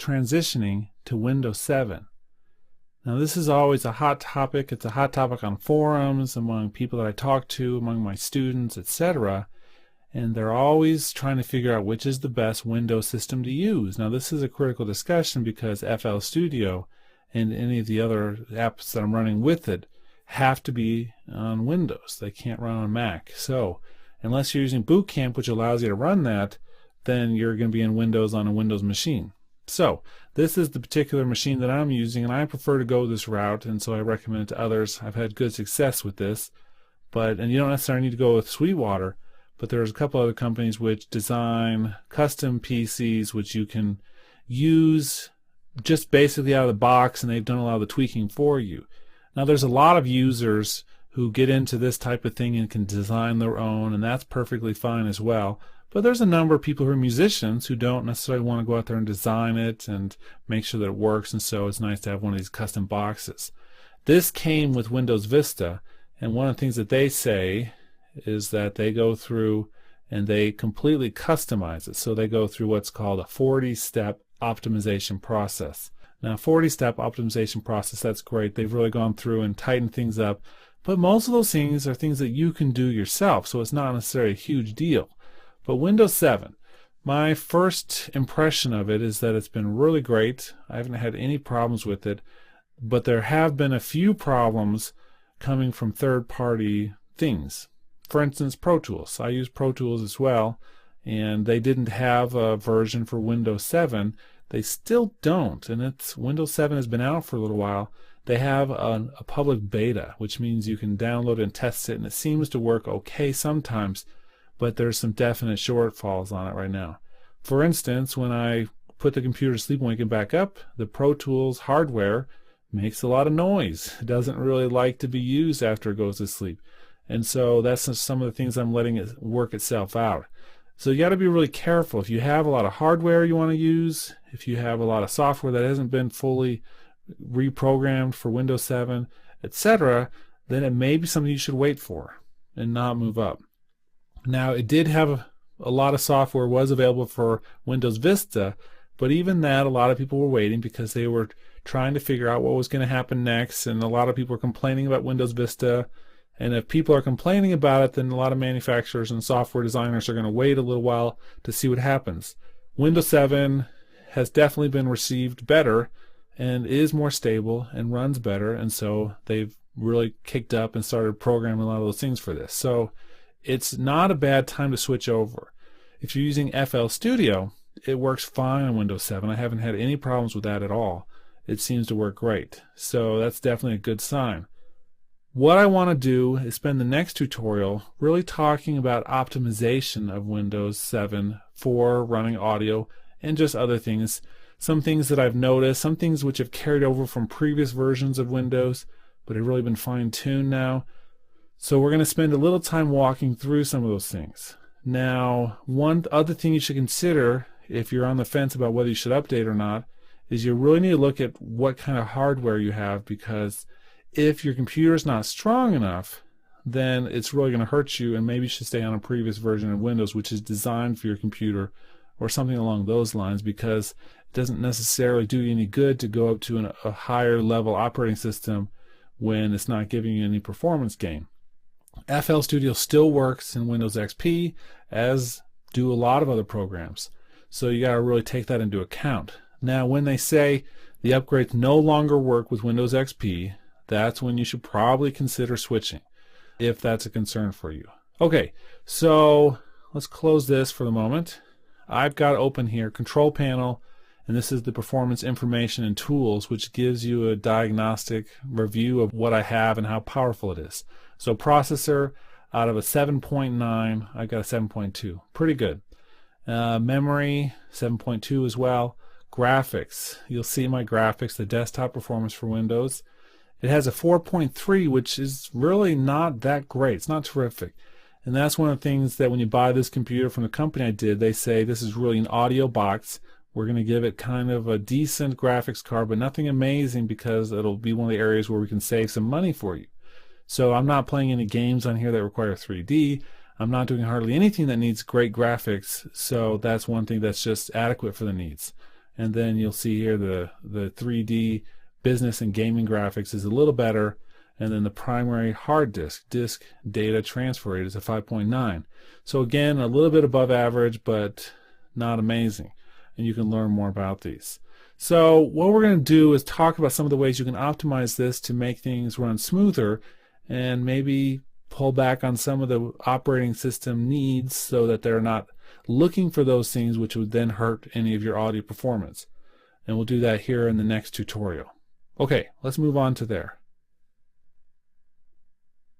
transitioning to Windows 7. Now this is always a hot topic. It's a hot topic on forums, among people that I talk to, among my students, etc. And they're always trying to figure out which is the best Windows system to use. Now this is a critical discussion because FL Studio and any of the other apps that I'm running with it have to be on Windows. They can't run on Mac. So unless you're using Boot Camp, which allows you to run that, then you're going to be in Windows on a Windows machine. So this is the particular machine that I'm using, and I prefer to go this route, and so I recommend it to others. I've had good success with this, and you don't necessarily need to go with Sweetwater, but there's a couple other companies which design custom PCs which you can use just basically out of the box, and they've done a lot of the tweaking for you. Now there's a lot of users who get into this type of thing and can design their own, and that's perfectly fine as well. But there's a number of people who are musicians who don't necessarily want to go out there and design it and make sure that it works, and so it's nice to have one of these custom boxes. This came with Windows Vista, and one of the things that they say is that they go through and they completely customize it. So they go through what's called a 40-step optimization process. Now 40-step optimization process, that's great. They've really gone through and tightened things up, but most of those things are things that you can do yourself, so it's not necessarily a huge deal. But Windows 7, my first impression of it is that it's been really great. I haven't had any problems with it, but there have been a few problems coming from third-party things. For instance, Pro Tools. I use Pro Tools as well, and they didn't have a version for Windows 7. They still don't, and Windows 7 has been out for a little while. They have a public beta, which means you can download and test it, and it seems to work okay sometimes, but there's some definite shortfalls on it right now. For instance, when I put the computer to sleep and wake it back up, the Pro Tools hardware makes a lot of noise. It doesn't really like to be used after it goes to sleep. And so that's some of the things I'm letting it work itself out. So you got to be really careful. If you have a lot of hardware you want to use, if you have a lot of software that hasn't been fully reprogrammed for Windows 7, etc., then it may be something you should wait for and not move up. Now it did have a lot of software was available for Windows Vista, but even that a lot of people were waiting because they were trying to figure out what was going to happen next, and a lot of people were complaining about Windows Vista. And if people are complaining about it, then a lot of manufacturers and software designers are going to wait a little while to see what happens. Windows 7 has definitely been received better and is more stable and runs better, and so they've really kicked up and started programming a lot of those things for this. So it's not a bad time to switch over. If you're using FL Studio, it works fine on Windows 7. I haven't had any problems with that at all. It seems to work great. So that's definitely a good sign. What I want to do is spend the next tutorial really talking about optimization of Windows 7 for running audio and just other things. Some things that I've noticed, some things which have carried over from previous versions of Windows, but have really been fine-tuned now. So we're going to spend a little time walking through some of those things. Now, one other thing you should consider if you're on the fence about whether you should update or not is you really need to look at what kind of hardware you have, because if your computer is not strong enough, then it's really going to hurt you, and maybe you should stay on a previous version of Windows which is designed for your computer or something along those lines, because it doesn't necessarily do you any good to go up to a higher level operating system when it's not giving you any performance gain. FL Studio still works in Windows XP, as do a lot of other programs. So you got to really take that into account. Now, when they say the upgrades no longer work with Windows XP, that's when you should probably consider switching, if that's a concern for you. Okay, so let's close this for the moment. I've got open here Control Panel, and this is the Performance Information and Tools, which gives you a diagnostic review of what I have and how powerful it is. So processor, out of a 7.9, I got a 7.2. Pretty good. Memory, 7.2 as well. Graphics, you'll see my graphics, the desktop performance for Windows. It has a 4.3, which is really not that great. It's not terrific. And that's one of the things that when you buy this computer from the company I did, they say this is really an audio box. We're going to give it kind of a decent graphics card, but nothing amazing, because it'll be one of the areas where we can save some money for you. So I'm not playing any games on here that require 3D. I'm not doing hardly anything that needs great graphics, so that's one thing that's just adequate for the needs. and then you'll see here the 3D business and gaming graphics is a little better, and then the primary hard disk data transfer rate is a 5.9. So again, a little bit above average, but not amazing, and you can learn more about these. So what we're going to do is talk about some of the ways you can optimize this to make things run smoother, and maybe pull back on some of the operating system needs so that they're not looking for those things which would then hurt any of your audio performance. And we'll do that here in the next tutorial. Okay, let's move on to there.